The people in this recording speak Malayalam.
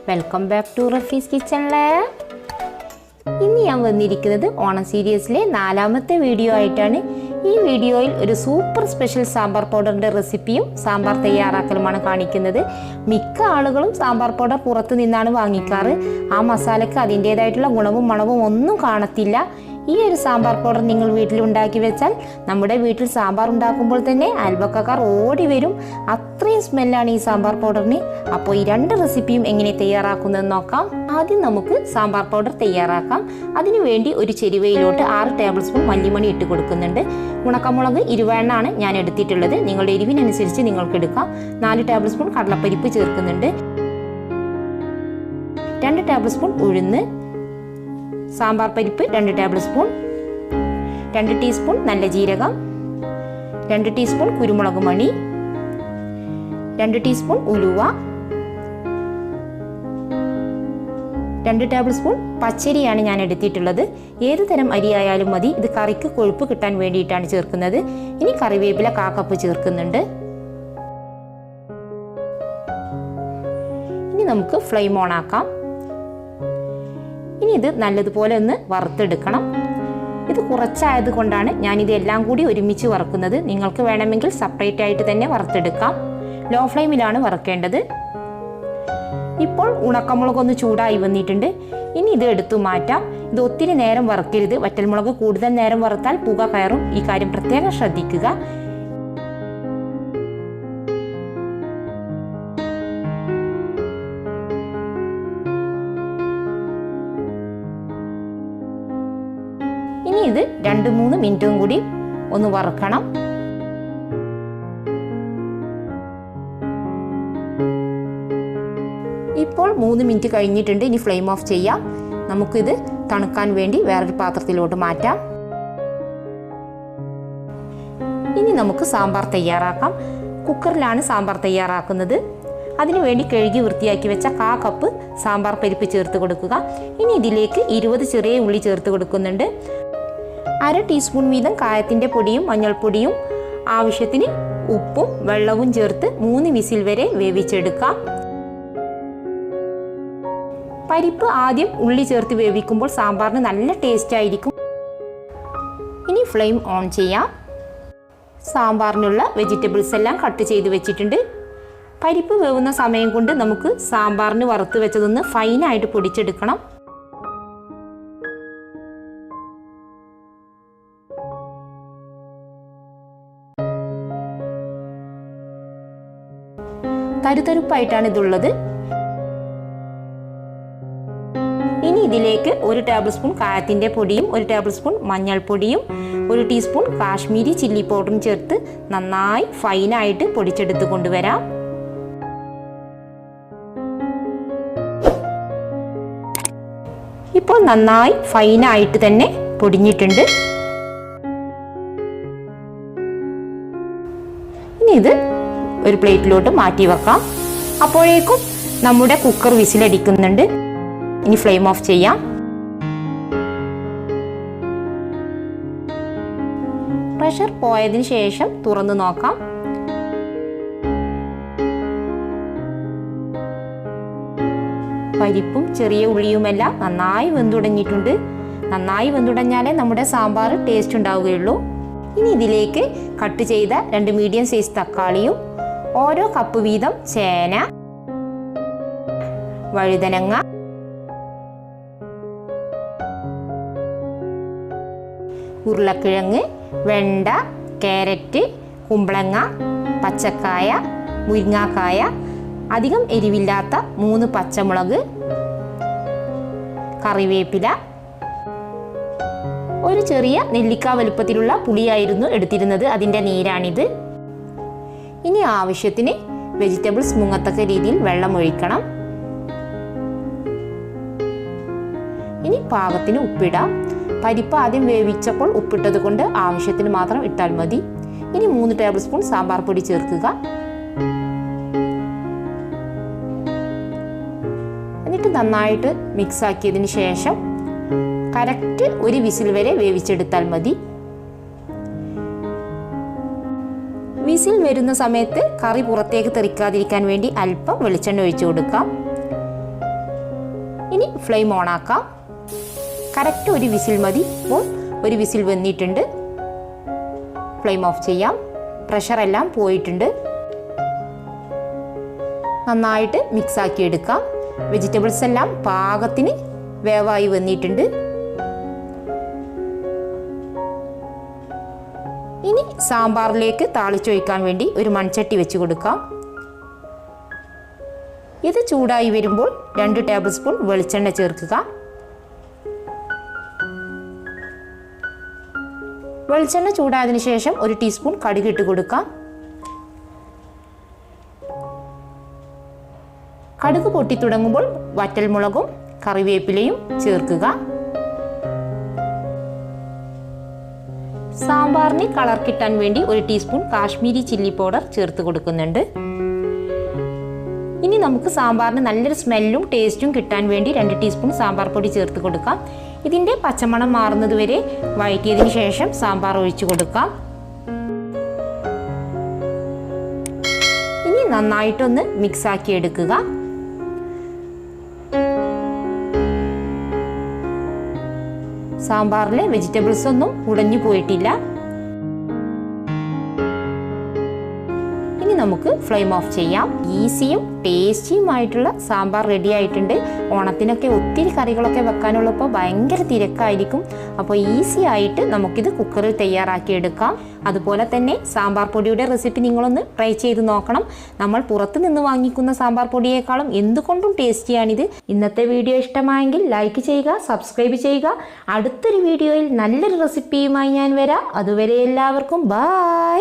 വെൽക്കം ബാക്ക് ടു റഫീസ് കിച്ചണിലെ. ഇന്ന് ഞാൻ വന്നിരിക്കുന്നത് ഓണം സീരീസിലെ 4ാമത്തെ വീഡിയോ ആയിട്ടാണ്. ഈ വീഡിയോയിൽ ഒരു സൂപ്പർ സ്പെഷ്യൽ സാമ്പാർ പൗഡറിൻ്റെ റെസിപ്പിയും സാമ്പാർ തയ്യാറാക്കലുമാണ് കാണിക്കുന്നത്. മിക്ക ആളുകളും സാമ്പാർ പൗഡർ പുറത്തു നിന്നാണ് വാങ്ങിക്കാറ്. ആ മസാലയ്ക്ക് അതിൻ്റേതായിട്ടുള്ള ഗുണവും മണവും ഒന്നും കാണത്തില്ല. ഈ ഒരു സാമ്പാർ പൗഡർ നിങ്ങൾ വീട്ടിൽ ഉണ്ടാക്കി വെച്ചാൽ നമ്മുടെ വീട്ടിൽ സാമ്പാർ ഉണ്ടാക്കുമ്പോൾ തന്നെ അയൽപക്കക്കാർ ഓടി വരും. അത്രയും സ്മെല്ലാണ് ഈ സാമ്പാർ പൗഡറിന്. അപ്പോൾ ഈ 2 റെസിപ്പിയും എങ്ങനെ തയ്യാറാക്കുന്നതെന്ന് നോക്കാം. ആദ്യം നമുക്ക് സാമ്പാർ പൗഡർ തയ്യാറാക്കാം. അതിനുവേണ്ടി ഒരു ചെരുവയിലോട്ട് 6 ടേബിൾ സ്പൂൺ മല്ലിമണി ഇട്ട് കൊടുക്കുന്നുണ്ട്. ഉണക്കമുളക് 20 എണ്ണമാണ് ഞാൻ എടുത്തിട്ടുള്ളത്. നിങ്ങളുടെ എരിവിനനുസരിച്ച് നിങ്ങൾക്ക് എടുക്കാം. 4 ടേബിൾ സ്പൂൺ കടലപ്പരിപ്പ് ചേർക്കുന്നുണ്ട്. 2 ടേബിൾ സ്പൂൺ ഉഴുന്ന്, സാമ്പാർ പരിപ്പ് 2 ടേബിൾ സ്പൂൺ, 2 ടീസ്പൂൺ നല്ല ജീരകം, 2 ടീസ്പൂൺ കുരുമുളക് മണി, 2 ടീസ്പൂൺ ഉലുവ, 2 ടേബിൾ സ്പൂൺ പച്ചരിയാണ് ഞാൻ എടുത്തിട്ടുള്ളത്. ഏത് തരം അരിയായാലും മതി. ഇത് കറിക്ക് കൊഴുപ്പ് കിട്ടാൻ വേണ്ടിയിട്ടാണ് ചേർക്കുന്നത്. ഇനി കറിവേപ്പില 1/4 കപ്പ് ചേർക്കുന്നുണ്ട്. ഇനി നമുക്ക് ഫ്ലെയിം ഓൺ ആക്കാം. ഇനി ഇത് നല്ലതുപോലെ ഒന്ന് വറുത്തെടുക്കണം. ഇത് കുറച്ചായത് കൊണ്ടാണ് ഞാനിത് എല്ലാം കൂടി ഒരുമിച്ച് വറുക്കുന്നത്. നിങ്ങൾക്ക് വേണമെങ്കിൽ സെപ്പറേറ്റ് ആയിട്ട് തന്നെ വറുത്തെടുക്കാം. ലോ ഫ്ലെയിമിലാണ് വറുക്കേണ്ടത്. ഇപ്പോൾ ഉണക്കമുളകൊന്ന് ചൂടായി വന്നിട്ടുണ്ട്. ഇനി ഇത് എടുത്തു മാറ്റാം. ഇത് ഒത്തിരി നേരം വറുക്കരുത്. വറ്റൽമുളക് കൂടുതൽ നേരം വറുത്താൽ പുക കയറും. ഈ കാര്യം പ്രത്യേകം ശ്രദ്ധിക്കുക. ഇനി ഇത് 2-3 മിനിറ്റും കൂടി ഒന്ന് വറുക്കണം. ഇപ്പോൾ 3 മിനിറ്റ് കഴിഞ്ഞിട്ടുണ്ട്. ഇനി ഫ്ലെയിം ഓഫ് ചെയ്യാം. നമുക്കിത് തണുക്കാൻ വേണ്ടി വേറൊരു പാത്രത്തിലോട്ട് മാറ്റാം. ഇനി നമുക്ക് സാമ്പാർ തയ്യാറാക്കാം. കുക്കറിലാണ് സാമ്പാർ തയ്യാറാക്കുന്നത്. അതിനുവേണ്ടി കഴുകി വൃത്തിയാക്കി വെച്ച 1/4 കപ്പ് സാമ്പാർ പരിപ്പ് ചേർത്ത് കൊടുക്കുക. ഇനി ഇതിലേക്ക് 20 ചെറിയ ഉള്ളി ചേർത്ത് കൊടുക്കുന്നുണ്ട്. 1/2 ടീസ്പൂൺ വീതം കായത്തിൻ്റെ പൊടിയും മഞ്ഞൾപ്പൊടിയും ആവശ്യത്തിന് ഉപ്പും വെള്ളവും ചേർത്ത് 3 വിസിൽ വരെ വേവിച്ചെടുക്കാം. പരിപ്പ് ആദ്യം ഉള്ളി ചേർത്ത് വേവിക്കുമ്പോൾ സാമ്പാറിന് നല്ല ടേസ്റ്റ് ആയിരിക്കും. ഇനി ഫ്ലെയിം ഓൺ ചെയ്യാം. സാമ്പാറിനുള്ള വെജിറ്റബിൾസ് എല്ലാം കട്ട് ചെയ്ത് വെച്ചിട്ടുണ്ട്. പരിപ്പ് വേവുന്ന സമയം കൊണ്ട് നമുക്ക് സാമ്പാറിന് വറുത്ത് വെച്ചതൊന്ന് ഫൈനായിട്ട് പൊടിച്ചെടുക്കണം. തരുതരുപ്പായിട്ടാണ് ഇതുള്ളത്. ഇനി ഇതിലേക്ക് 1 ടേബിൾ സ്പൂൺ കായത്തിൻ്റെ പൊടിയും 1 ടേബിൾ സ്പൂൺ മഞ്ഞൾപ്പൊടിയും 1 ടീസ്പൂൺ കാശ്മീരി ചില്ലി പൗഡറും ചേർത്ത് നന്നായി ഫൈനായിട്ട് പൊടിച്ചെടുത്ത് കൊണ്ടുവരാം. ഇപ്പോൾ നന്നായി ഫൈനായിട്ട് തന്നെ പൊടിഞ്ഞിട്ടുണ്ട്. ഇനി ഇത് ഒരു പ്ലേറ്റിലോട്ട് മാറ്റി വെക്കാം. അപ്പോഴേക്കും നമ്മുടെ കുക്കർ വിസിലടിക്കുന്നുണ്ട്. ഇനി ഫ്ലെയിം ഓഫ് ചെയ്യാം. പ്രഷർ പോയതിനു ശേഷം തുറന്നു നോക്കാം. പരിപ്പും ചെറിയ ഉള്ളിയുമെല്ലാം നന്നായി വെന്തുടഞ്ഞിട്ടുണ്ട്. നന്നായി വെന്തുടഞ്ഞാലേ നമ്മുടെ സാമ്പാർ ടേസ്റ്റ് ഉണ്ടാവുകയുള്ളൂ. ഇനി ഇതിലേക്ക് കട്ട് ചെയ്ത 2 മീഡിയം സൈസ് തക്കാളിയും ഓരോ കപ്പ് വീതം ചേന, വഴുതനങ്ങ, ഉരുളക്കിഴങ്ങ്, വെണ്ട, കാരറ്റ്, കുമ്പളങ്ങ, പച്ചക്കായ, മുരിങ്ങാക്കായ, അധികം എരിവില്ലാത്ത 3 പച്ചമുളക്, കറിവേപ്പില, ഒരു ചെറിയ നെല്ലിക്ക വലുപ്പത്തിലുള്ള പുളിയായിരുന്നു എടുത്തിരുന്നത്. അതിൻ്റെ നീരാണിത്. ഇനി ആവശ്യത്തിന് വെജിറ്റബിൾസ് മുങ്ങത്തക്ക രീതിയിൽ വെള്ളം ഒഴിക്കണം. ഇനി പാകത്തിന് ഉപ്പിടാം. പരിപ്പ് ആദ്യം വേവിച്ചപ്പോൾ ഉപ്പിട്ടത് കൊണ്ട് ആവശ്യത്തിന് മാത്രം ഇട്ടാൽ മതി. ഇനി 3 ടേബിൾ സ്പൂൺ സാമ്പാർ പൊടി ചേർക്കുക. എന്നിട്ട് നന്നായിട്ട് മിക്സ് ആക്കിയതിന് ശേഷം കറക്റ്റ് 1 വിസിൽ വരെ വേവിച്ചെടുത്താൽ മതി. വിസിൽ വരുന്ന സമയത്ത് കറി പുറത്തേക്ക് തെറിക്കാതിരിക്കാൻ വേണ്ടി അല്പം വെളിച്ചെണ്ണ ഒഴിച്ചു കൊടുക്കാം. ഇനി ഫ്ലെയിം ഓൺ ആക്കാം. കറക്റ്റ് ഒരു വിസിൽ മതി. ഇപ്പോൾ ഒരു വിസിൽ വന്നിട്ടുണ്ട്. ഫ്ലെയിം ഓഫ് ചെയ്യാം. പ്രഷർ എല്ലാം പോയിട്ടുണ്ട്. നന്നായിട്ട് മിക്സ് ആക്കി എടുക്കാം. വെജിറ്റബിൾസ് എല്ലാം പാകത്തിന് വേവായി വന്നിട്ടുണ്ട്. ഇനി സാമ്പാറിലേക്ക് താളിച്ചൊഴിക്കാൻ വേണ്ടി ഒരു മൺചട്ടി വെച്ച് കൊടുക്കാം. ഇത് ചൂടായി വരുമ്പോൾ 2 ടേബിൾ സ്പൂൺ വെളിച്ചെണ്ണ ചേർക്കുക. വെളിച്ചെണ്ണ ചൂടായതിനു ശേഷം 1 ടീസ്പൂൺ കടുക് ഇട്ട് കൊടുക്കാം. കടുക് പൊട്ടി തുടങ്ങുമ്പോൾ വറ്റൽമുളകും കറിവേപ്പിലയും ചേർക്കുക. സാമ്പാറിന് കളർ കിട്ടാൻ വേണ്ടി 1 ടീസ്പൂൺ കാശ്മീരി ചില്ലി പൗഡർ ചേർത്ത് കൊടുക്കുന്നുണ്ട്. ഇനി നമുക്ക് സാമ്പാറിന് നല്ലൊരു സ്മെല്ലും ടേസ്റ്റും കിട്ടാൻ വേണ്ടി 2 ടീസ്പൂൺ സാമ്പാർ പൊടി ചേർത്ത് കൊടുക്കാം. ഇതിൻ്റെ പച്ചമണം മാറുന്നത് വരെ വഴറ്റിയതിന് ശേഷം സാമ്പാർ ഒഴിച്ചു കൊടുക്കാം. ഇനി നന്നായിട്ടൊന്ന് മിക്സ് ആക്കി എടുക്കുക. സാമ്പാറിലെ വെജിറ്റബിൾസ് ഒന്നും ഉടഞ്ഞു പോയിട്ടില്ല. ഇനി നമുക്ക് ഫ്ലെയിം ഓഫ് ചെയ്യാം. ഈസിയും ടേസ്റ്റിയുമായിട്ടുള്ള സാമ്പാർ റെഡി ആയിട്ടുണ്ട്. ഓണത്തിനൊക്കെ ഒത്തിരി കറികളൊക്കെ വെക്കാനുള്ളപ്പോൾ ഭയങ്കര തിരക്കായിരിക്കും. അപ്പോൾ ഈസി ആയിട്ട് നമുക്കിത് കുക്കറിൽ തയ്യാറാക്കിയെടുക്കാം. അതുപോലെ തന്നെ സാമ്പാർ പൊടിയുടെ റെസിപ്പി നിങ്ങളൊന്ന് ട്രൈ ചെയ്ത് നോക്കണം. നമ്മൾ പുറത്ത് നിന്ന് വാങ്ങിക്കുന്ന സാമ്പാർ പൊടിയേക്കാളും എന്തുകൊണ്ടും ടേസ്റ്റിയാണിത്. ഇന്നത്തെ വീഡിയോ ഇഷ്ടമായെങ്കിൽ ലൈക്ക് ചെയ്യുക, സബ്സ്ക്രൈബ് ചെയ്യുക. അടുത്തൊരു വീഡിയോയിൽ നല്ലൊരു റെസിപ്പിയുമായി ഞാൻ വരാം. അതുവരെ എല്ലാവർക്കും ബൈ.